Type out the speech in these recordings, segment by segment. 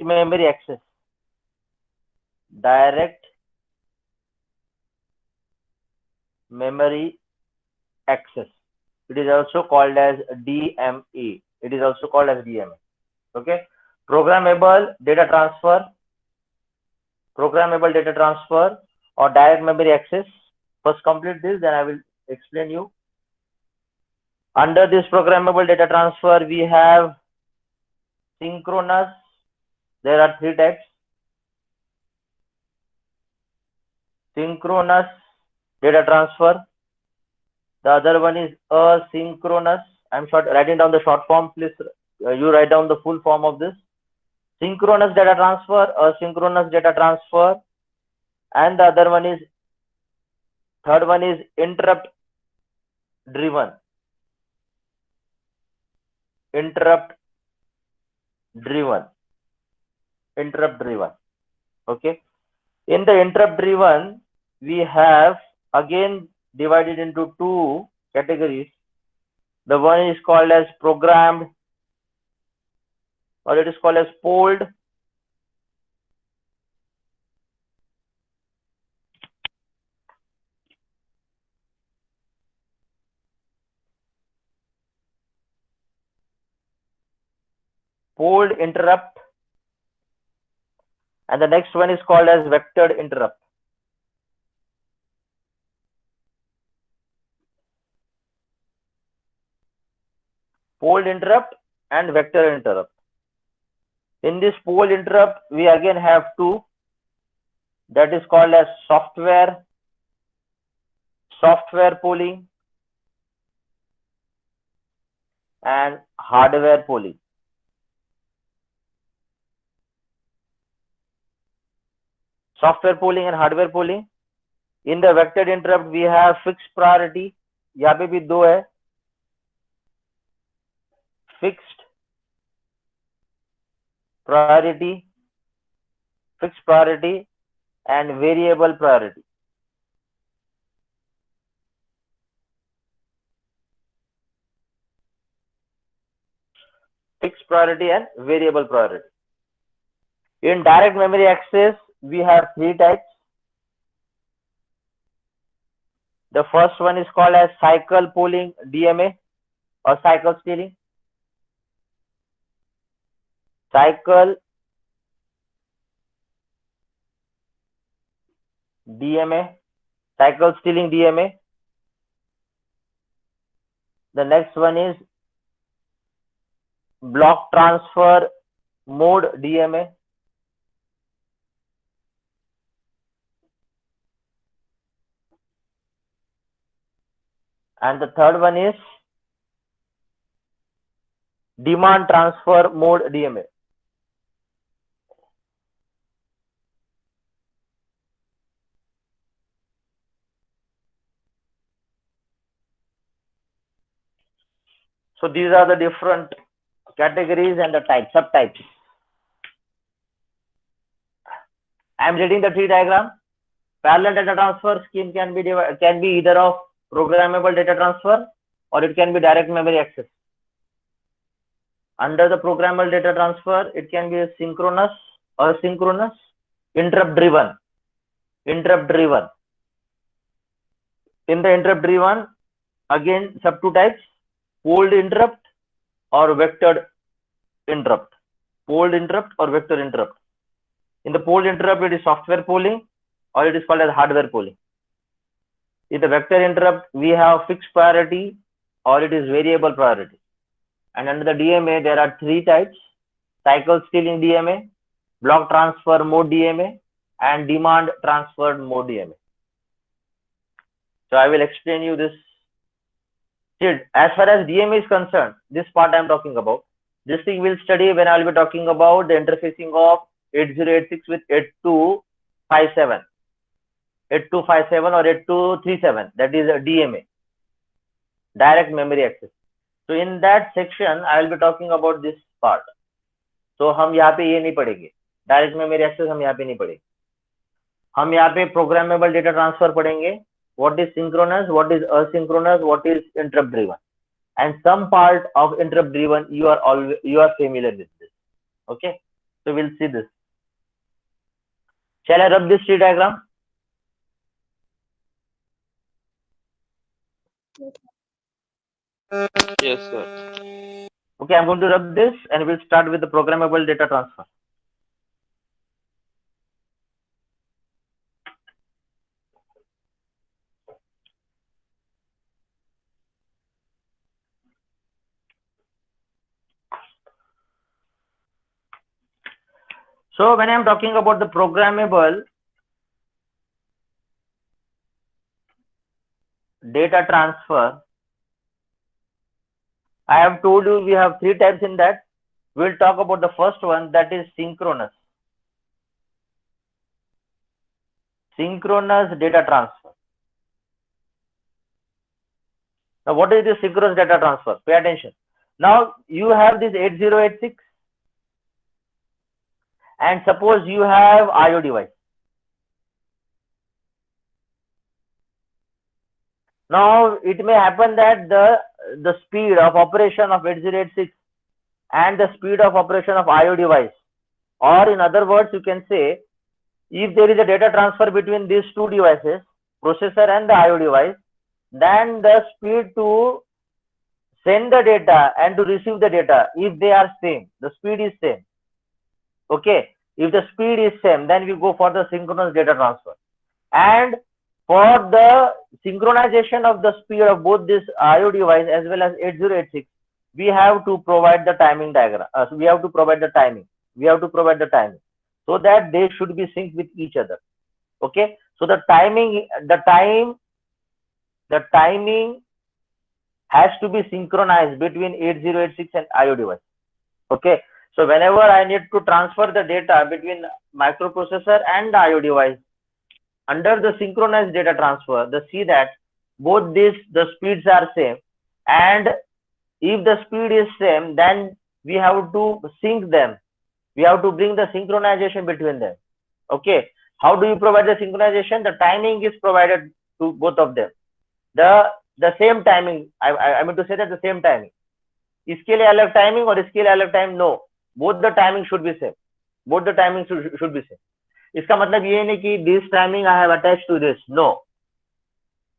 memory access. Direct memory access. It is also called as DMA. It is also called as DMA. Okay. Programmable data transfer. Programmable data transfer or direct memory access. First complete this, then I will explain you. Under this programmable data transfer, we have synchronous. There are three types. Synchronous data transfer. The other one is asynchronous. I'm writing down the short form. Please, you write down the full form of this. Synchronous data transfer, asynchronous data transfer, and the other one is, third one is interrupt driven. Interrupt driven. Okay. In the interrupt driven, we have again divided into two categories. The one is called as programmed, or it is called as polled. Polled interrupt, and the next one is called as vectored interrupt. Polled interrupt and vector interrupt. In this polled interrupt, we again have two. That is called as software polling and hardware polling. Software polling and hardware polling. In the vectored interrupt, we have fixed priority. यहाँ पे भी दो है. Fixed priority and variable priority. Fixed priority and variable priority. In direct memory access, we have three types. The first one is called as cycle polling DMA or cycle stealing. Cycle DMA, cycle stealing DMA. The next one is block transfer mode DMA. And the third one is demand transfer mode DMA. So these are the different categories and the types, subtypes. I am reading the tree diagram. Parallel data transfer scheme can be either of programmable data transfer or it can be direct memory access. Under the programmable data transfer, it can be synchronous or asynchronous, interrupt driven. In the interrupt driven, again sub two types, polled interrupt or vectored interrupt. Polled interrupt or vector interrupt. In the polled interrupt, it is software polling or it is called as hardware polling. In the vector interrupt, we have fixed priority or it is variable priority. And under the DMA, there are three types: cycle stealing DMA, block transfer mode DMA, and demand transfer mode DMA. So I will explain you this. As far as DMA is concerned, this part I am talking about. This thing we'll study when I will be talking about the interfacing of 8086 with 8257. 8257 or 8237, that is a DMA, direct memory access. So in that section, I will be talking about this part. So हम यहाँ पे ये नहीं पढ़ेंगे, direct memory access हम यहाँ पे नहीं पढ़ेंगे. हम यहाँ पे programmable data transfer पढ़ेंगे. What is synchronous, what is asynchronous, what is interrupt driven, and some part of interrupt driven you are familiar with this. Okay. So we'll see this. Shall I rub this tree diagram? Yes, sir. Okay, I'm going to rub this and we'll start with the programmable data transfer. So when I'm talking about the programmable data transfer, I have told you we have three types in that. We'll talk about the first one, that is synchronous. Synchronous data transfer. Now, what is this synchronous data transfer? Pay attention. Now, you have this 8086 and suppose you have IO device. Now, it may happen that the speed of operation of 8086 and the speed of operation of IO device, or in other words, you can say, if there is a data transfer between these two devices, processor and the IO device, then the speed to send the data and to receive the data, if they are same, the speed is same. Okay, if the speed is same, then we go for the synchronous data transfer. And for the synchronization of the speed of both this IO device as well as 8086, we have to provide the timing diagram. So we have to provide the timing. We have to provide the timing so that they should be synced with each other. Okay, so the timing has to be synchronized between 8086 and IO device. Okay, so whenever I need to transfer the data between microprocessor and the IO device, under the synchronized data transfer, they see that both these the speeds are same, and if the speed is same, then we have to sync them. We have to bring the synchronization between them. Okay, how do you provide the synchronization? The timing is provided to both of them. The same timing. I mean to say that the same timing. इसके लिए अलग timing और इसके लिए अलग time, no. Both the timing should be same. Both the timing should be same. इसका मतलब ये नहीं कि this timing I have attached to this. No.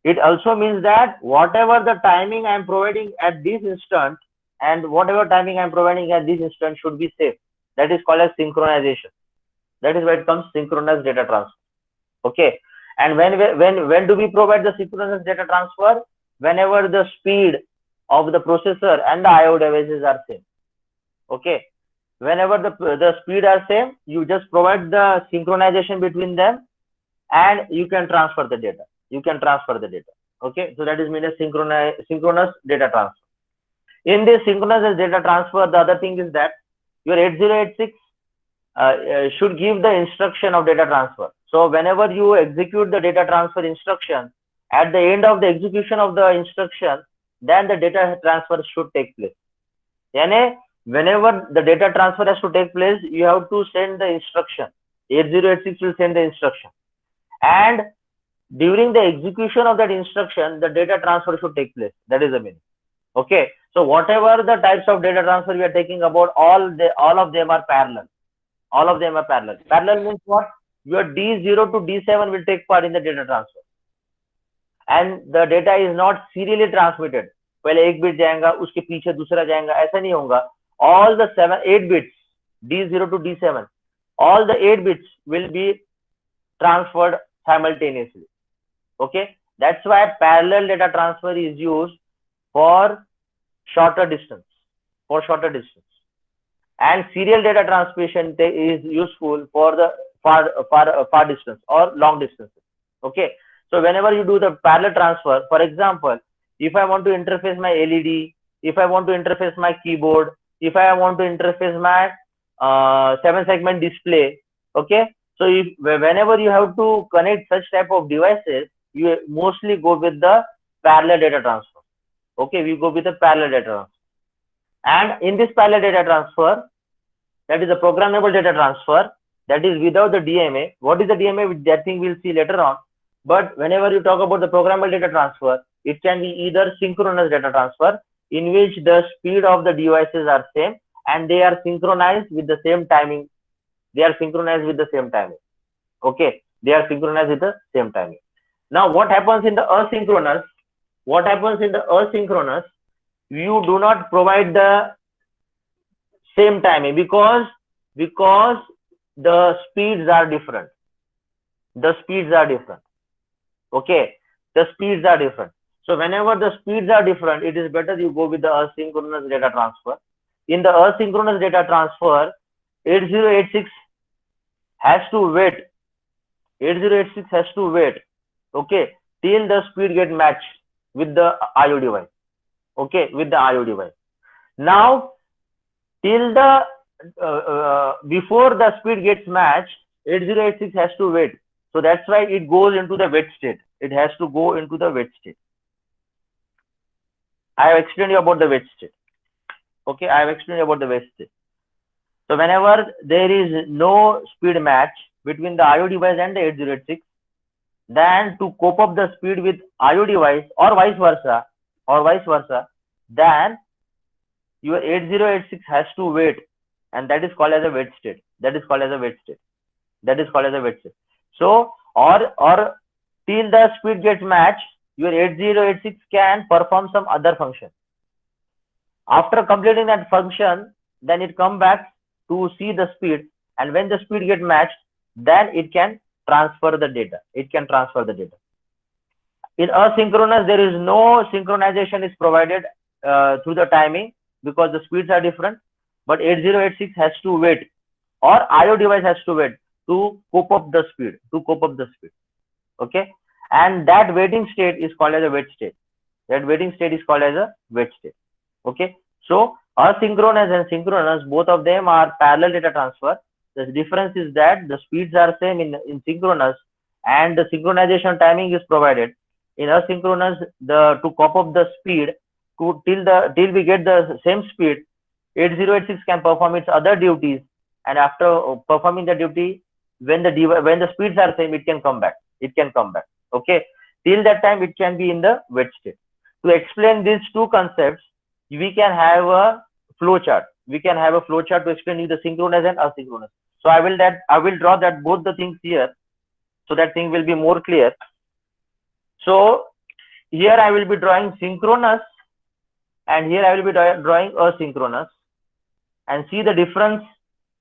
It also means that whatever the timing I am providing at this instant and whatever timing I am providing at this instant should be same. That is called as synchronization. That is why it comes synchronous data transfer. Okay. And when do we provide the synchronous data transfer? Whenever the speed of the processor and the IO devices are same. Okay. Whenever the speed are same, you just provide the synchronization between them and you can transfer the data. Okay, so that is mean a synchronous data transfer. In this synchronous data transfer, the other thing is that your 8086 should give the instruction of data transfer. So whenever you execute the data transfer instruction, at the end of the execution of the instruction, then the data transfer should take place. Yani, whenever the data transfer has to take place, you have to send the instruction. 8086 will send the instruction, and during the execution of that instruction, the data transfer should take place. That is the meaning. Okay, so whatever the types of data transfer we are taking about, all of them are parallel. Parallel means what? Your D0 to D7 will take part in the data transfer, and the data is not serially transmitted. पहले एक bit जाएगा, उसके पीछे दूसरा जाएगा, ऐसा नहीं होगा. All the 8 bits, D0 to D7, all the 8 bits will be transferred simultaneously. Okay, that's why parallel data transfer is used for shorter distance, and serial data transmission is useful for the far distance or long distances. Okay, so whenever you do the parallel transfer, for example, if I want to interface my LED, if I want to interface my keyboard, if I want to interface my 7-segment display, okay, so whenever you have to connect such type of devices, you mostly go with the parallel data transfer. Okay, we go with the parallel data transfer. And in this parallel data transfer, that is a programmable data transfer, that is without the DMA. What is the DMA? That thing we'll see later on. But whenever you talk about the programmable data transfer, it can be either synchronous data transfer, in which the speed of the devices are same and they are synchronized with the same timing They are synchronized with the same timing. Okay, they are synchronized with the same timing. Now, what happens in the asynchronous? What happens in the asynchronous? You do not provide the same timing because the speeds are different. The speeds are different. Okay, the speeds are different. So whenever the speeds are different, it is better you go with the asynchronous data transfer. In the asynchronous data transfer, 8086 has to wait. 8086 has to wait. Okay, till the speed get matched with the IO device. Okay, with the IO device. Now, till the before the speed gets matched, 8086 has to wait. So that's why it goes into the wait state. It has to go into the wait state. I have explained you about the wait state. Okay, I have explained you about the wait state. So whenever there is no speed match between the IO device and the 8086, then to cope up the speed with IO device or vice versa, then your 8086 has to wait, and that is called as a wait state. That is called as a wait state. That is called as a wait state. So or till the speed gets matched, your 8086 can perform some other function. After completing that function, then it comes back to see the speed, and when the speed gets matched, then it can transfer the data. It can transfer the data. In asynchronous, there is no synchronization is provided through the timing because the speeds are different. But 8086 has to wait, or IO device has to wait to cope up the speed. To cope up the speed. Okay, and that waiting state is called as a wait state. That waiting state is called as a wait state. Okay, so asynchronous and synchronous, both of them are parallel data transfer. The difference is that the speeds are same in synchronous, and the synchronization timing is provided. In asynchronous, to cope up the speed till we get the same speed, 8086 can perform its other duties, and after performing the duty, when the speeds are same, it can come back. It can come back. Okay, till that time it can be in the wait state. To explain these two concepts, we can have a flow chart. We can have a flow chart to explain you the synchronous and asynchronous. So I will draw that both the things here, so that thing will be more clear. So here I will be drawing synchronous, and here I will be drawing asynchronous, and see the difference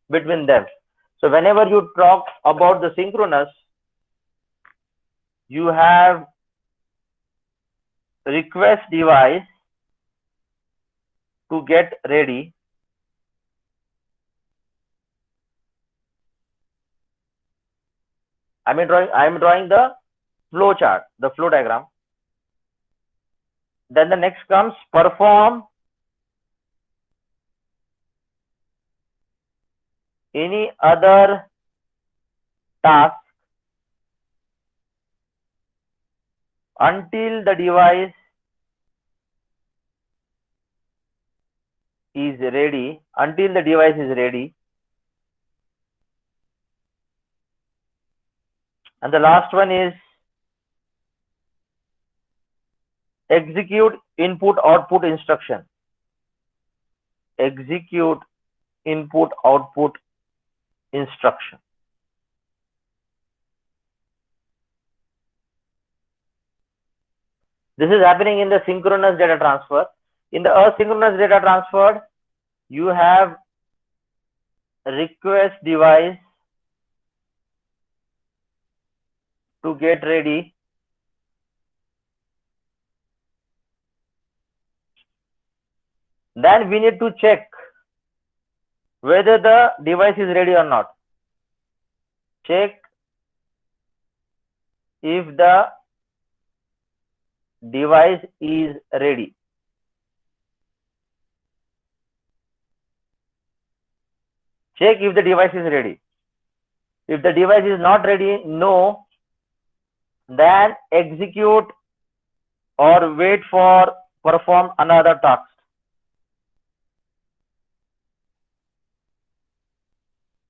between them. So whenever you talk about the synchronous, you have request device to get ready. I am drawing the flow chart, the flow diagram. Then the next comes perform any other task until the device is ready. Until the device is ready. And the last one is execute input output instruction. Execute input output instruction. This is happening in the synchronous data transfer. In the asynchronous data transfer, you have request device to get ready. Then we need to check whether the device is ready or not. Check if the device is ready. Check if the device is ready. If the device is not ready, no, then execute or wait for perform another task.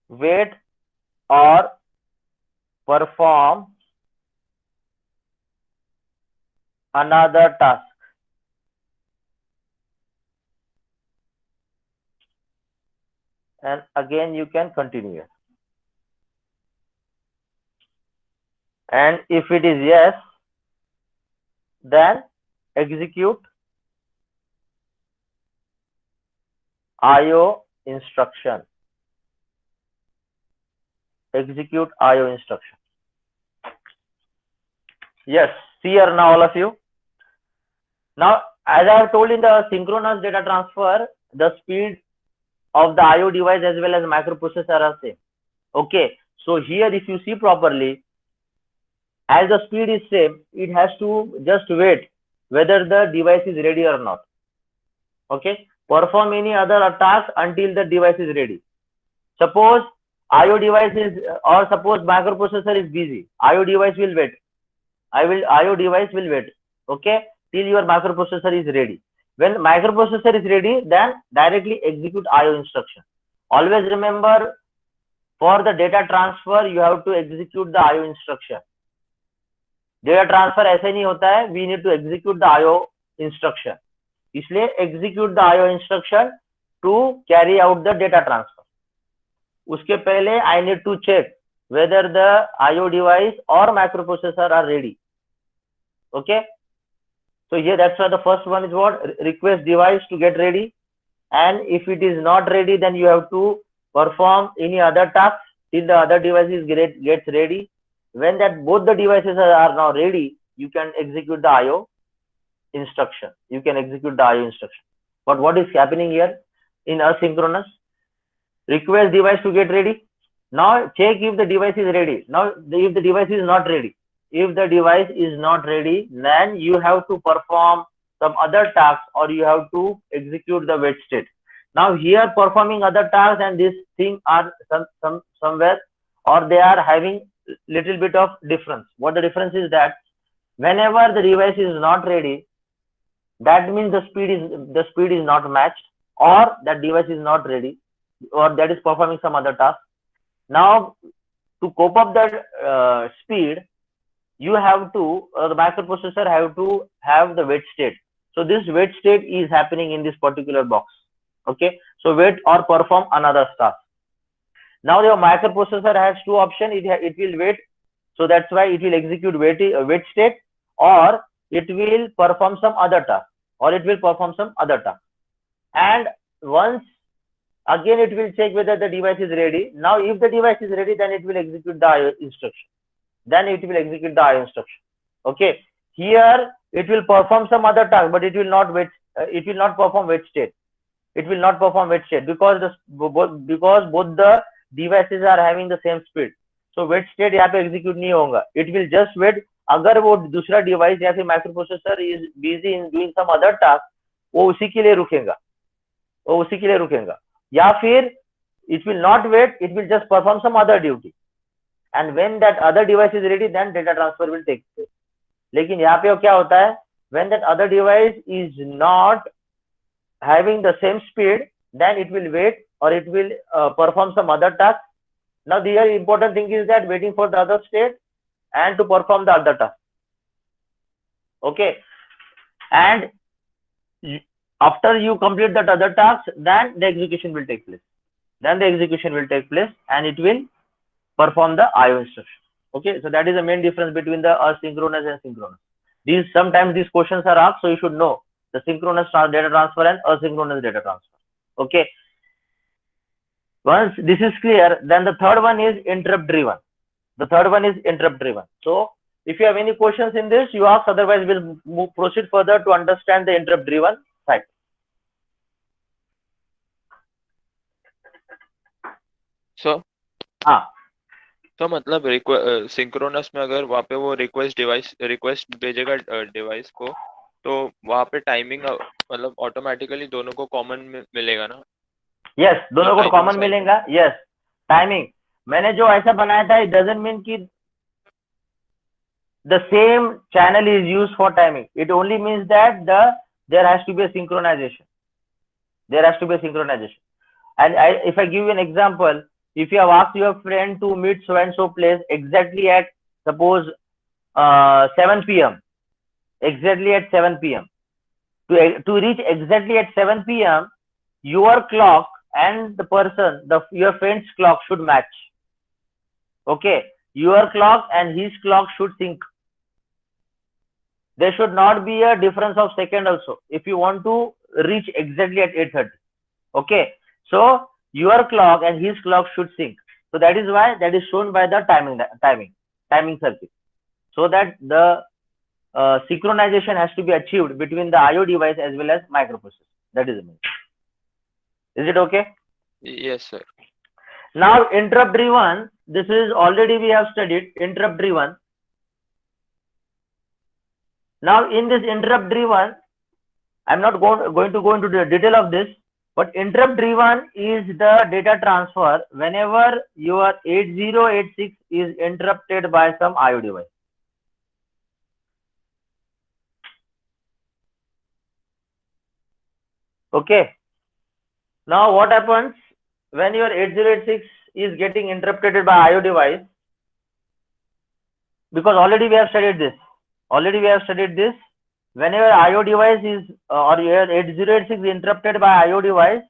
Wait or perform another task. And again, you can continue. And if it is yes, then execute IO instruction. Execute IO instruction. Yes, see here now, all of you. Now, as I have told in the synchronous data transfer, the speed of the IO device as well as microprocessor are same. Okay, so here if you see properly, as the speed is same, it has to just wait whether the device is ready or not. Okay, perform any other task until the device is ready. Suppose IO device is, or suppose microprocessor is busy, IO device will wait. IO device will wait. Okay, till your microprocessor is ready. When microprocessor is ready, then directly execute IO instruction. Always remember, for the data transfer, you have to execute the IO instruction. Data transfer ऐसे नहीं होता है, we need to execute the IO instruction. इसलिए execute the IO instruction to carry out the data transfer. उसके पहले I need to check whether the IO device or microprocessor are ready. Okay. So here that's why the first one is what? Request device to get ready. And if it is not ready, then you have to perform any other task till the other device gets ready. When that both the devices are now ready, you can execute the IO instruction. You can execute the IO instruction. But what is happening here in asynchronous? Request device to get ready. Now check if the device is ready. Now if the device is not ready, then you have to perform some other tasks or you have to execute the wait state. Now here performing other tasks and this thing are somewhere, or they are having little bit of difference. What the difference is that whenever the device is not ready, that means the speed is not matched, or that device is not ready, or that is performing some other task. Now to cope up that speed, you have to, the microprocessor have to have the wait state. So this wait state is happening in this particular box. Okay, so wait or perform another task. Now your microprocessor has two options. It will wait, so that's why it will execute wait state, or it will perform some other task, and once again it will check whether the device is ready. Now if the device is ready, then it will execute the IO instruction. Okay, here it will perform some other task, but it will not perform wait state. Because both the devices are having the same speed. So wait state यहाँ पे execute नहीं होगा. It will just wait. अगर वो दूसरा device या फिर microprocessor is busy in doing some other task, वो उसी के लिए रुकेगा. या फिर it will not wait. It will just perform some other duty. And when that other device is ready, then data transfer will take place. लेकिन यहाँ पे क्या होता है? When that other device is not having the same speed, then it will wait or it will perform some other task. Now the important thing is that waiting for the other state and to perform the other task. Okay, and after you complete that other task, then the execution will take place. And it will perform the IO instruction. Okay, so that is the main difference between the asynchronous and synchronous. Sometimes these questions are asked, so you should know the synchronous data transfer and asynchronous data transfer. Okay, once this is clear, then the third one is interrupt driven. So if you have any questions in this, you ask, otherwise we'll proceed further to understand the interrupt driven side. So तो मतलब synchronous में अगर वहाँ पे वो request भेजेगा device को, तो वहाँ पे टाइमिंग मतलब ऑटोमेटिकली दोनों को कॉमन मिलेगा ना? यस, दोनों को कॉमन मिलेगा. यस, टाइमिंग मैंने जो ऐसा बनाया था, इट डजंट मीन कि the same channel is used for timing. It only means that there has to be a synchronization. And if I give you an example, if you have asked your friend to meet so and so place exactly at suppose 7 p.m. To reach exactly at 7 p.m. your clock and your friend's clock should match. Okay, your clock and his clock should sync. There should not be a difference of second also if you want to reach exactly at 8:30. Okay, so your clock and his clock should sync. So that is why that is shown by the timing circuit, so that the synchronization has to be achieved between the IO device as well as microprocessor. That is the main. Is it okay? Yes, sir. Now interrupt driven. This is already we have studied interrupt driven. Now in this interrupt driven, I'm not going to go into the detail of this, but interrupt driven is the data transfer whenever your 8086 is interrupted by some IO device. Okay. Now what happens when your 8086 is getting interrupted by IO device? Because already we have studied this. Whenever IO device is or your 8086 is interrupted by IO device,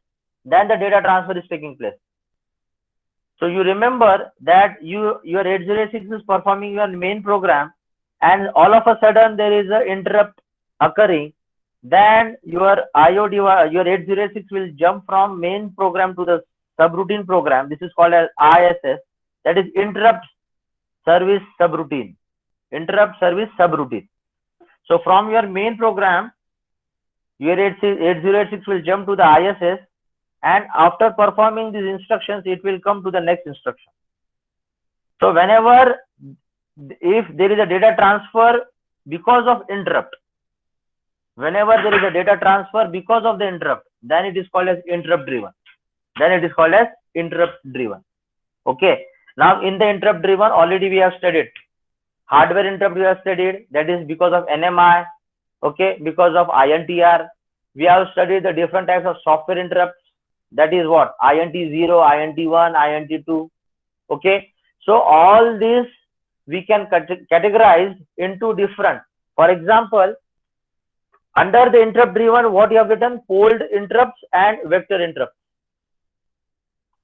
then the data transfer is taking place. So you remember that your 8086 is performing your main program, and all of a sudden there is an interrupt occurring. Then your IO device, your 8086 will jump from main program to the subroutine program. This is called as ISS. That is interrupt service subroutine. So from your main program, your 8086 will jump to the ISS, and after performing these instructions, it will come to the next instruction. So whenever, if there is a data transfer because of interrupt, then it is called as interrupt driven. Okay. Now in the interrupt driven, already we have studied hardware interrupt. We have studied that is because of NMI. Okay, because of INTR. We have studied the different types of software interrupts. That is what? INT0, INT1, INT2. Okay, so all this we can categorize into different. For example, under the interrupt driven, what you have written? Polled interrupts and vector interrupts.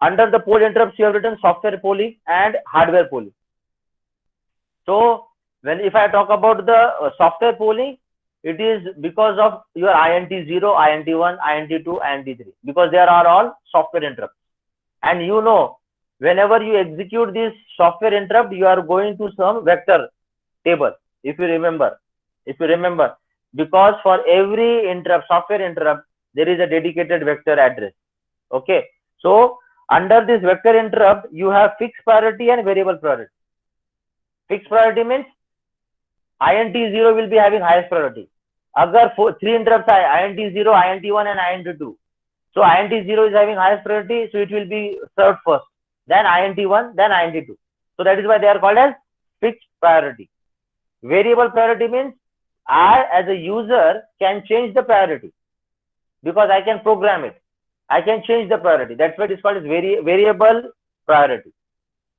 Under the polled interrupts, you have written software polling and hardware polling. So if I talk about the software polling, it is because of your INT0, INT1, INT2, INT3, because they are all software interrupts. And you know, whenever you execute this software interrupt, you are going to some vector table. If you remember, because for every interrupt, software interrupt, there is a dedicated vector address. Okay, so under this vector interrupt, you have fixed priority and variable priority. Fixed priority means INT0 will be having highest priority. Agar 3 interrupts are INT0, INT1 and INT2. So INT0 is having highest priority, so it will be served first. Then INT1, then INT2. So that is why they are called as fixed priority. Variable priority means I as a user can change the priority, because I can program it. I can change the priority. That's why it is called as variable priority.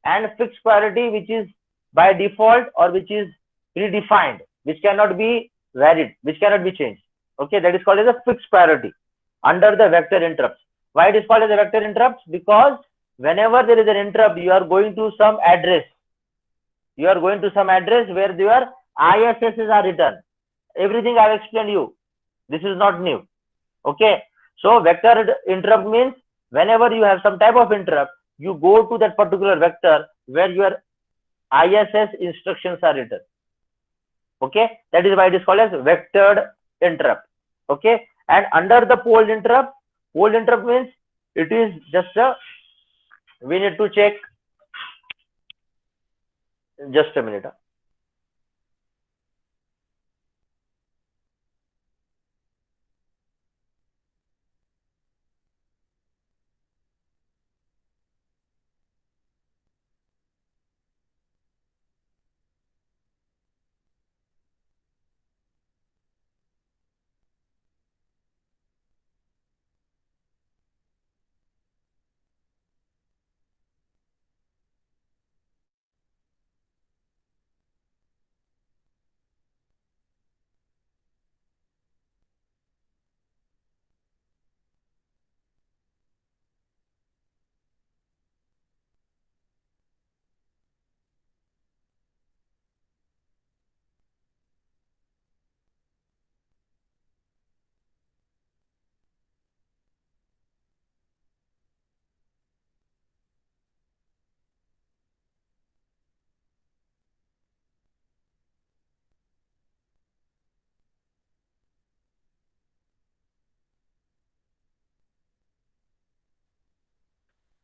And fixed priority, which is by default or which is predefined, which cannot be varied, which cannot be changed. Okay, that is called as a fixed priority under the vector interrupts. Why it is called as a vector interrupts? Because whenever there is an interrupt, you are going to some address. Where your ISSs are written. Everything I have explained you. This is not new. Okay. So vector interrupt means whenever you have some type of interrupt, you go to that particular vector where your ISS instructions are written. Okay, that is why it is called as vectored interrupt. Okay, and under the polled interrupt means it is just we need to check. Just a minute.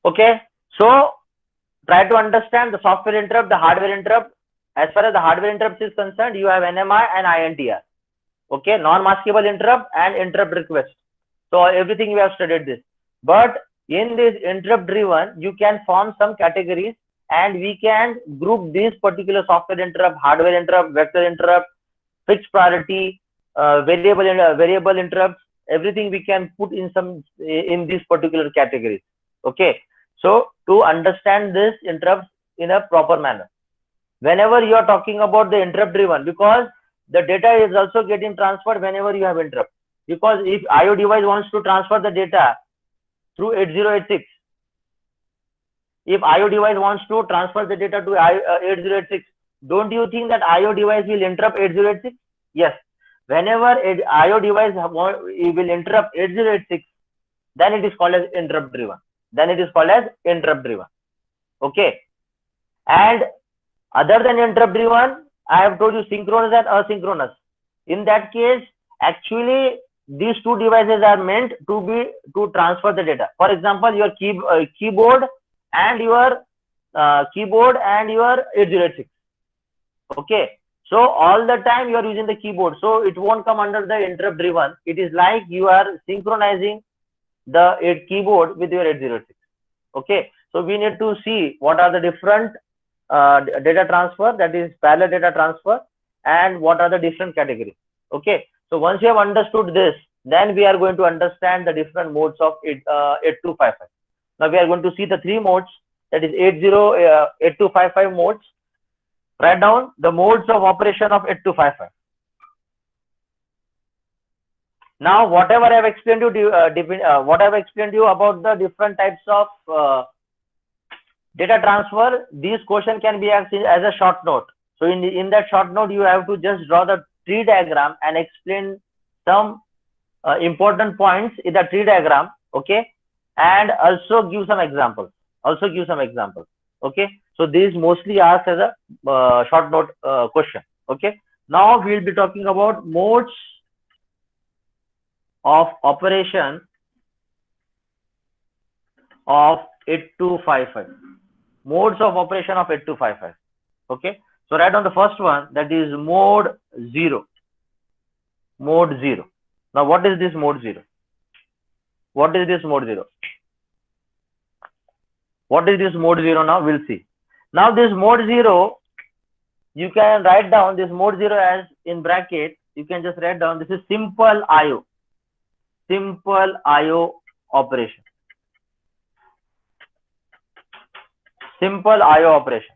Okay, so try to understand the software interrupt, the hardware interrupt. As far as the hardware interrupt is concerned, you have NMI and INTR. Okay, non-maskable interrupt and interrupt request. So everything we have studied this. But in this interrupt driven, you can form some categories and we can group these particular software interrupt, hardware interrupt, vector interrupt, fixed priority, variable interrupts. Everything we can put in these particular categories. Okay, so to understand this interrupts in a proper manner, whenever you are talking about the interrupt driven, because the data is also getting transferred whenever you have interrupt. Because if IO device wants to transfer the data through 8086, if IO device wants to transfer the data to 8086, don't you think that IO device will interrupt 8086? Yes. Whenever IO device will interrupt 8086, then it is called as interrupt driven. Okay. And other than interrupt driven, I have told you synchronous and asynchronous. In that case, actually, these two devices are meant to transfer the data. For example, your keyboard and your 8086. Okay, so all the time you are using the keyboard, so it won't come under the interrupt driven. It is like you are synchronizing the keyboard with your 8086. Okay, so we need to see what are the different data transfer, that is parallel data transfer, and what are the different categories. Okay, so once you have understood this, then we are going to understand the different modes of 8255. Now we are going to see the three modes, that is 8255 modes. Write down the modes of operation of 8255. Now whatever I have explained you about the different types of data transfer, these questions can be asked as a short note. So in that short note, you have to just draw the tree diagram and explain some important points in the tree diagram. Okay, and also give some examples. Okay, so these mostly asked as a short note question. Okay, now we will be talking about modes of operation of 8255. Modes of operation of 8255. Okay, so write down the first one, that is mode 0. Mode 0. Now what is this mode 0? What is this mode 0? What is this mode 0 now? We'll see. Now this mode 0, you can write down this mode 0 as in bracket. You can just write down this is simple IO. Simple IO operation. Simple IO operation.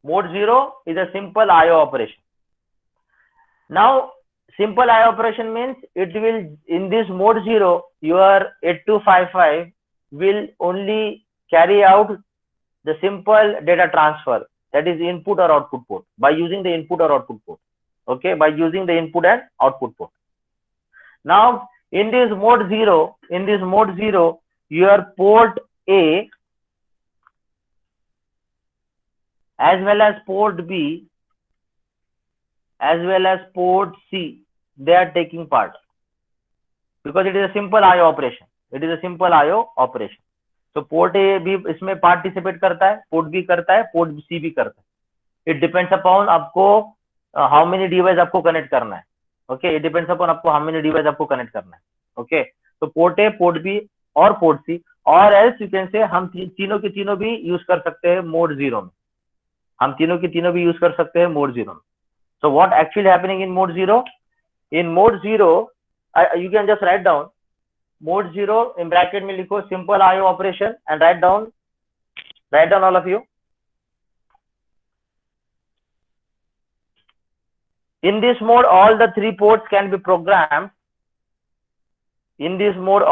Mode 0 is a simple IO operation. Now simple IO operation means it will, in this mode 0, your 8255 will only carry out the simple data transfer, that is input or output port, by using the input or output port. Okay, by using the input and output port. Now in this mode 0, your port A as well as port B as well as port C, they are taking part, because it is a simple IO operation. So port A भी इसमें participate करता है, port B करता है, port C भी करता है. It depends upon आपको how many device आपको connect करना है. Okay, it depends upon आपको how many device आपको connect करना है. Okay, so port A, port B और port C, or else you can say हम तीनों के तीनों भी use कर सकते हैं mode 0 में. So what actually happening in mode 0? In mode 0, you can just write down mode 0 in bracket में लिखो simple IO operation and write down all of you. In this mode, all the three ports can be programmed. Port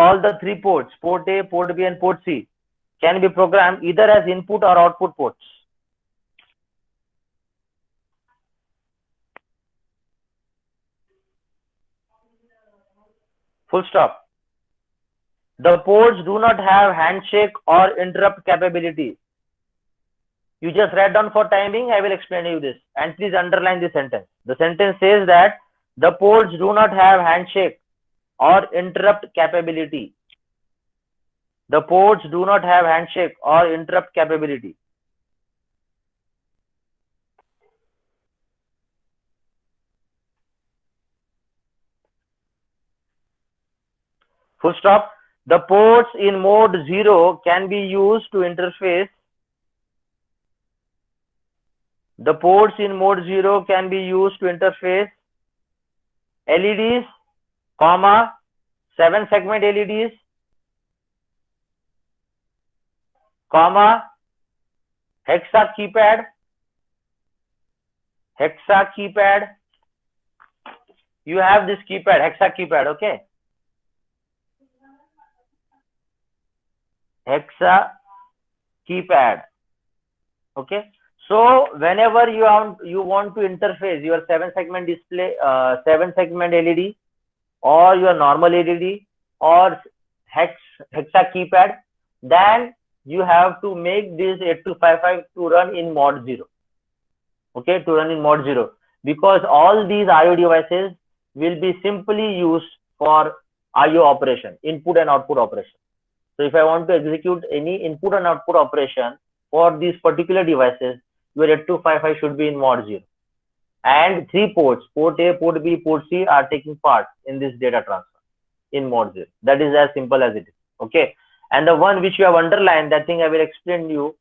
A, port B and port C can be programmed either as input or output ports. Full stop. The ports do not have handshake or interrupt capability. You just write down for timing, I will explain you this. And please underline this sentence. The sentence says that the ports do not have handshake or interrupt capability. The ports do not have handshake or interrupt capability. Full stop. The ports in mode 0 can be used to interface. The ports in mode 0 can be used to interface LEDs, comma, 7-segment LEDs, comma, hexa keypad. You have this keypad, hexa keypad, okay? Hexa keypad, okay? So whenever you want to interface your 7-segment display, 7-segment LED, or your normal LED, or hexa keypad, then you have to make this 8255 to run in mode 0. Okay, to run in mode 0, because all these IO devices will be simply used for IO operation, input and output operation. So if I want to execute any input and output operation for these particular devices, your 8255 should be in mode 0. And 3 ports, port A, port B, port C, are taking part in this data transfer in mode 0. That is as simple as it is. Okay. And the one which you have underlined, that thing I will explain to you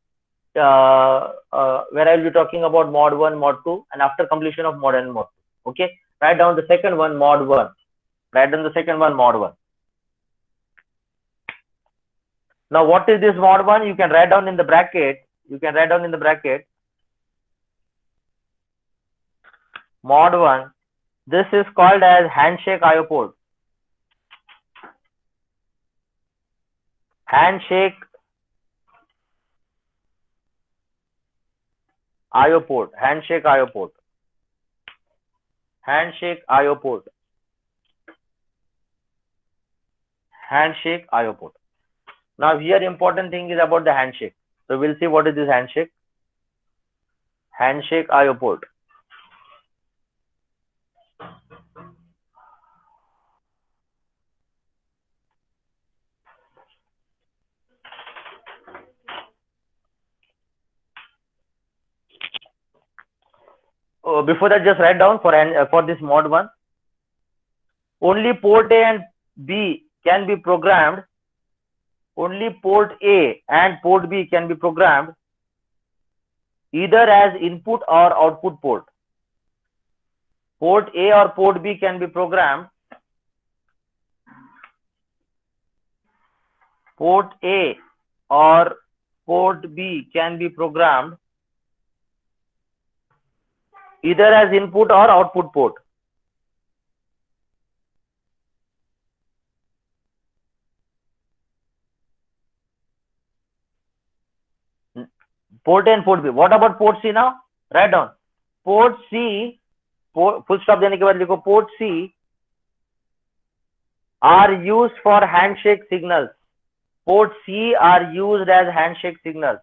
where I will be talking about mode 1, mode 2, and after completion of mode and mode 2. Okay. Write down the second one, mode 1. Write down the second one, mode 1. Now, what is this mode 1? You can write down in the bracket. Mode 1. This is called as handshake IO port. Handshake IO port. Handshake IO port. Handshake IO port. Handshake IO port. Now here important thing is about the handshake. So we'll see what is this handshake. Handshake IO port. Before that, just write down for this mode 1. Only port A and B can be programmed. Only port A and port B can be programmed either as input or output port. Port A or port B can be programmed. Port A or port B can be programmed either as input or output port. Port A and port B. What about port C now? Write down. Port C, full stop देने के बाद लिखो port C are used for handshake signals. Port C are used as handshake signals.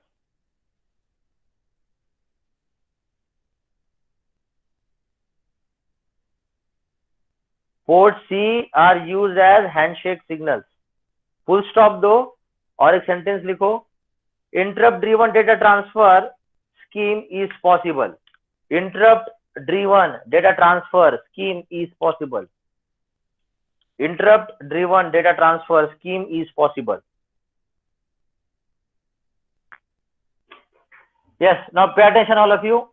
Port C are used as handshake signals. Full stop दो और एक sentence लिखो. Interrupt driven data transfer scheme is possible. Interrupt driven data transfer scheme is possible. Interrupt driven data transfer scheme is possible. Yes, now pay attention all of you.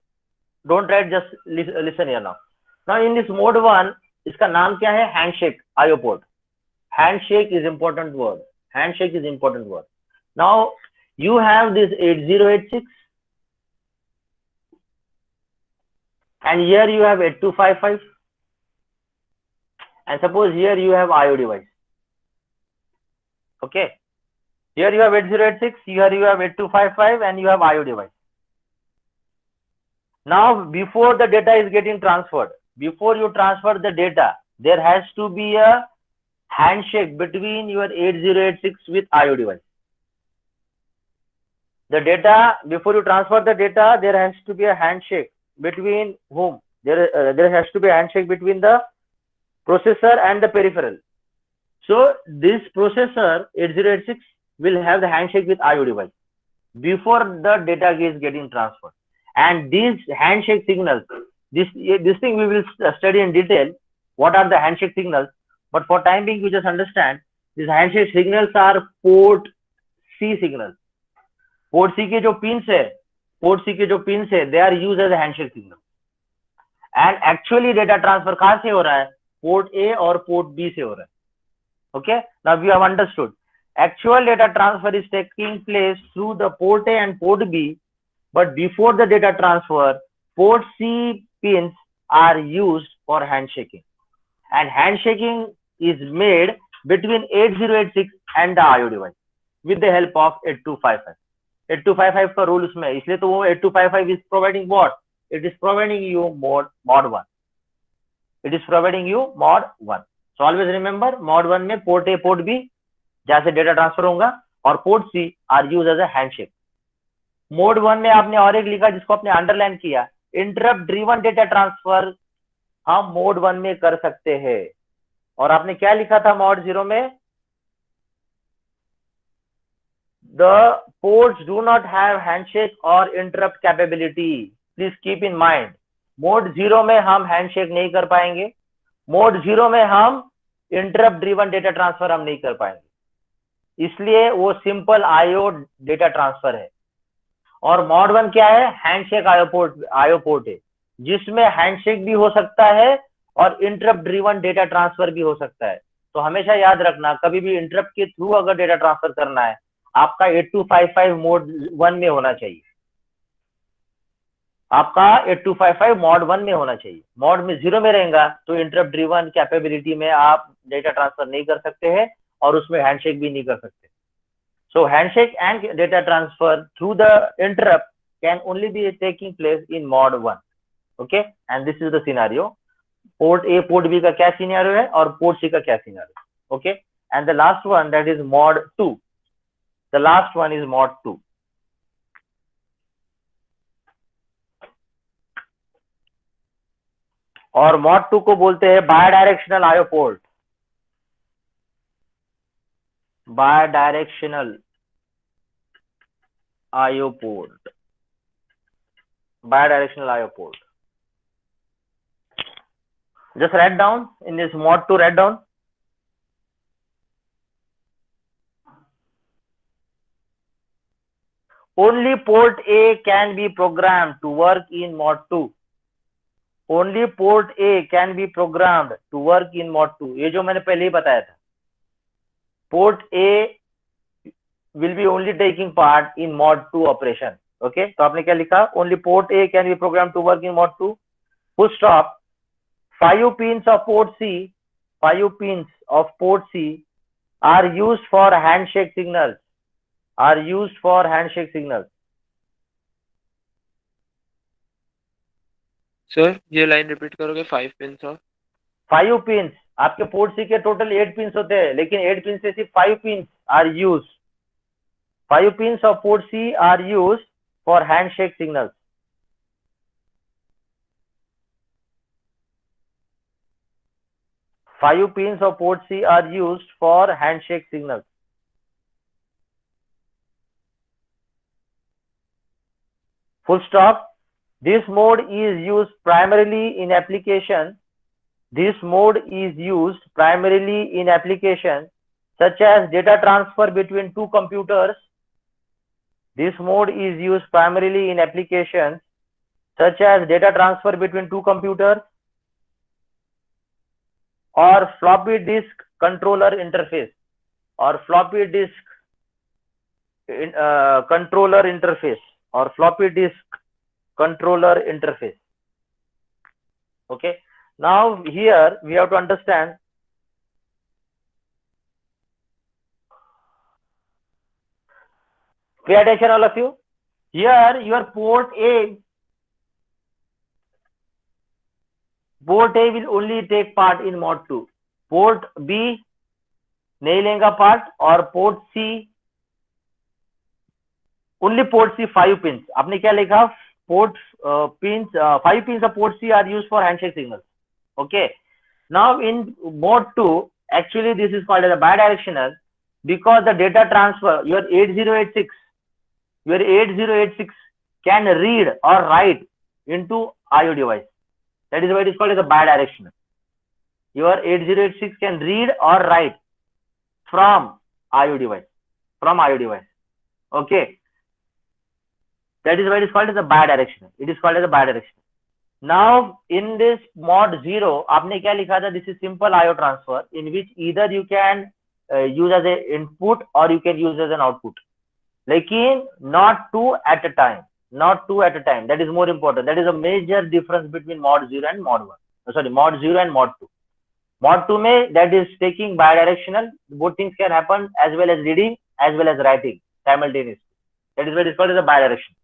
Don't write, just listen here now. Now in this mode 1, इसका नाम क्या है? Handshake IO port. Handshake is important word. Handshake is important word. Now you have this 8086 and here you have 8255, and suppose here you have IO device. Okay, here you have 8086, here you have 8255, and you have IO device. Now before the data is getting transferred, before you transfer the data, there has to be a handshake between your 8086 with IO device. The data, before you transfer the data, there has to be a handshake between whom? There has to be a handshake between the processor and the peripheral. So this processor 8086 will have the handshake with IO device before the data is getting transferred. And these handshake signals, this thing we will study in detail. What are the handshake signals? But for time being, we just understand these handshake signals are port C signals. Port C के जो pins है, they are used as a handshake signal. And actually data transfer कहाँ से हो रहा है? Port A और port B से हो रहा है. Okay, now we have understood. Actual data transfer is taking place through the port A and port B, but before the data transfer, port C pins are used for handshaking, and handshaking is made between 8086 and the IO device with the help of 8255. 8255 का rule उसमें, इसलिए तो वो 8255 is providing what? It is providing you mod 1. It is providing you mod 1. So always remember, mod 1 में port A, port B जहाँ से data transfer होगा, और port C are use as a handshake. Mode 1 में आपने और एक लिखा जिसको आपने अंडरलाइन किया, इंटरप्ट ड्रिवन डेटा ट्रांसफर हम मोड 1 में कर सकते हैं. और आपने क्या लिखा था मोड 0 में? The ports do not have handshake और interrupt capability. Please keep in mind, mode 0 में हम हैंडशेक नहीं कर पाएंगे. मोड 0 में हम इंटरप्ट ड्रिवन डेटा ट्रांसफर हम नहीं कर पाएंगे, इसलिए वो सिंपल आईओ डेटा ट्रांसफर है. और मॉड 1 क्या है? हैंडशेक आईओ पोर्ट है, जिसमें हैंडशेक भी हो सकता है और इंटरप्ट ड्रिवन डेटा ट्रांसफर भी हो सकता है. तो हमेशा याद रखना, कभी भी इंटरप्ट के थ्रू अगर डेटा ट्रांसफर करना है, आपका 8255 मोड 1 में होना चाहिए. आपका 8255 मॉड 1 में होना चाहिए. मॉड में 0 में रहेगा तो इंटरप्ट ड्रिवन कैपेबिलिटी में आप डेटा ट्रांसफर नहीं कर सकते हैं और उसमें हैंडशेक भी नहीं कर सकते. So handshake and data transfer through the interrupt can only be taking place in mode 1. Okay, and this is the scenario. Port A port B का क्या सिनेरियो है और पोर्ट सी का क्या scenario. Okay, and the last one that is mode 2. The last one is mode 2. और mode 2 को बोलते हैं bidirectional IO port. Bidirectional IO port. Bidirectional IO port. Just write down in this mod 2. Write down. Only port A can be programmed to work in mod 2. Only port A can be programmed to work in mod 2. ये जो मैंने पहले ही बताया था. Port A will be only taking part in mod 2 operation. Okay, तो आपने क्या लिखा? Only port A can be programmed to work in mod 2. Full stop. 5 pins of port C, 5 pins of port C are used for handshake signals. Are used for handshake signals. Sir, ये line repeat करोगे? 5 pins of 5 pins. आपके port C के total 8 pins होते हैं, लेकिन 8 pin से सिर्फ 5 pins are use. 5 pins of port C are use for handshake signals. Five pins of port C are used for handshake signals. Full stop. This mode is used primarily in application. This mode is used primarily in application such as data transfer between two computers. This mode is used primarily in applications such as data transfer between two computers or floppy disk controller interface or floppy disk controller interface or floppy disk controller interface. Okay. Now here we have to understand pay attention all of you. Here your port A will only take part in mod 2. Port B नहीं लेगा part और port C only port C 5 pins. आपने क्या लिखा? Port pins 5 pins of port C are used for handshake signals. Okay. Now in mode 2, actually this is called as a bidirectional. because the data transfer, your 8086 can read or write into IO device. That is why it is called as a bidirectional. Your 8086 can read or write from IO device. Okay. That is why it is called as a bidirectional. It is called as a bidirectional. Now in this mod 0, आपने क्या लिखा था? This is simple IO transfer in which either you can use as an input or you can use as an output. Lekin not two at a time. That is more important. That is a major difference between mod 0 and mod 1. Sorry, mod 0 and mod 2. Mod 2 mein, that is taking bidirectional. Both things can happen as well as reading as well as writing simultaneously. That is what is called as a bidirectional.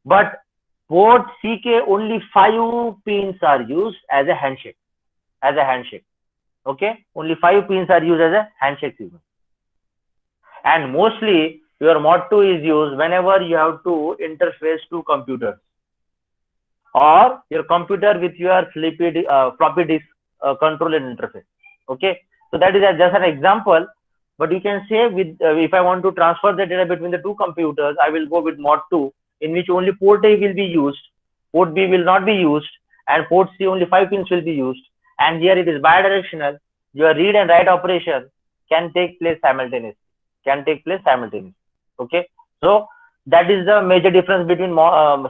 But port C ke only 5 pins are used as a handshake. Okay, only 5 pins are used as a handshake signal. And mostly your mod 2 is used whenever you have to interface to computers or your computer with your floppy disk controller interface. Okay, so that is just an example. But you can say with if I want to transfer the data between the two computers, I will go with mod 2, in which only port A will be used, port B will not be used, and port C only 5 pins will be used. And here it is bidirectional. Your read and write operation can take place simultaneously. Okay, so that is the major difference between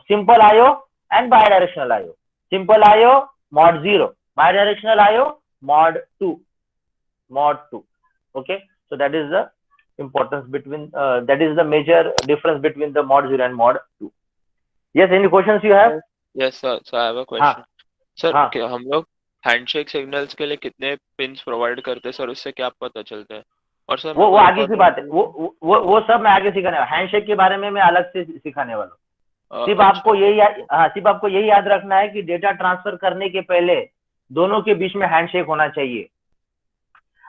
simple IO and bidirectional IO. Simple IO mod 0, bidirectional IO mod 2. Okay, so that is the importance between that is the major difference between the mod 0 and mod 2. Yes, any questions you have? Yes sir, so I have a question. Sir हम लोग handshake signals के लिए कितने pins provide करते हैं sir, उससे क्या पता चलता है? और सर वो आगे की बात है, वो सब मैं आगे सिखाने वाला, हैंडशेक के बारे में मैं अलग से सिखाने वाला हूँ. सिर्फ आपको यही याद रखना है कि डेटा ट्रांसफर करने के पहले दोनों के बीच में हैंडशेक होना चाहिए.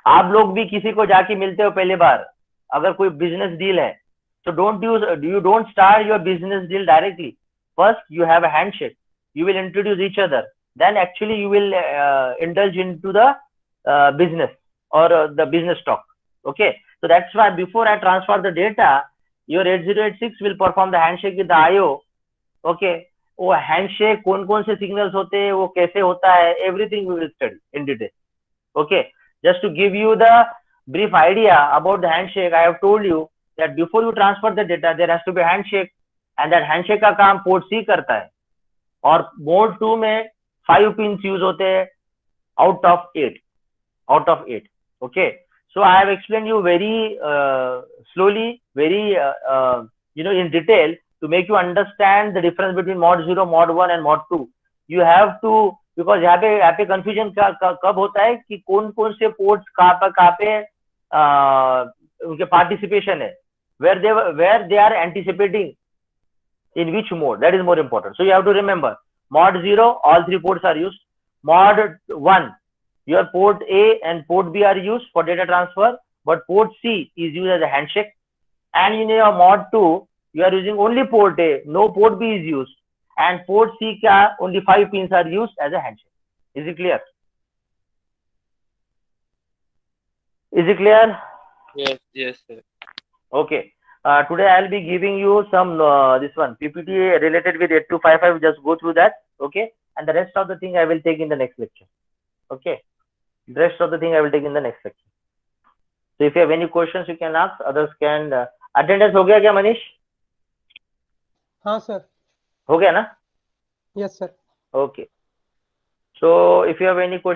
आप लोग भी किसी को जाके मिलते हो पहली बार, अगर कोई बिजनेस डील है तो don't start your business deal directly. First you have a handshake, you will introduce each other, then actually you will indulge into the business or the business talk. Okay, so that's why before I transfer the data, your 8086 will perform the handshake with the IO. Okay, वो handshake कौन से signals होते हैं, वो कैसे होता है, everything we will study in detail. Okay, just to give you the brief idea about the handshake, I have told you that before you transfer the data there has to be a handshake, and that handshake का काम port C करता है. और mode 2 में 5 pin use होते हैं out of 8. Okay, so I have explain you very slowly, very in detail to make you understand the difference between mod 0, mod 1 and mod 2. You have to, because यहाँ पे confusion कब होता है कि कौन से पोर्ट्स कहाँ पे उनके पार्टिसिपेशन है, where they are anticipating in which mode. That is more important. So you have to remember, mod 0 all 3 ports are used. Mod 1 your port A and port B are used for data transfer, but port C is used as a handshake. And in your mod 2 you are using only port A, no port B is used, and port C ka only 5 pins are used as a handshake. Is it clear? Yes sir. Okay, today I'll be giving you some this one PPT related with 8255. Just go through that. Okay, and the rest of the thing I will take in the next lecture. Okay, the rest of the thing I will take in the next lecture. So if you have any questions you can ask, others can. Attendance हो गया क्या मनीष? हाँ sir, हो गया ना? Yes sir. Okay, so if you have any questions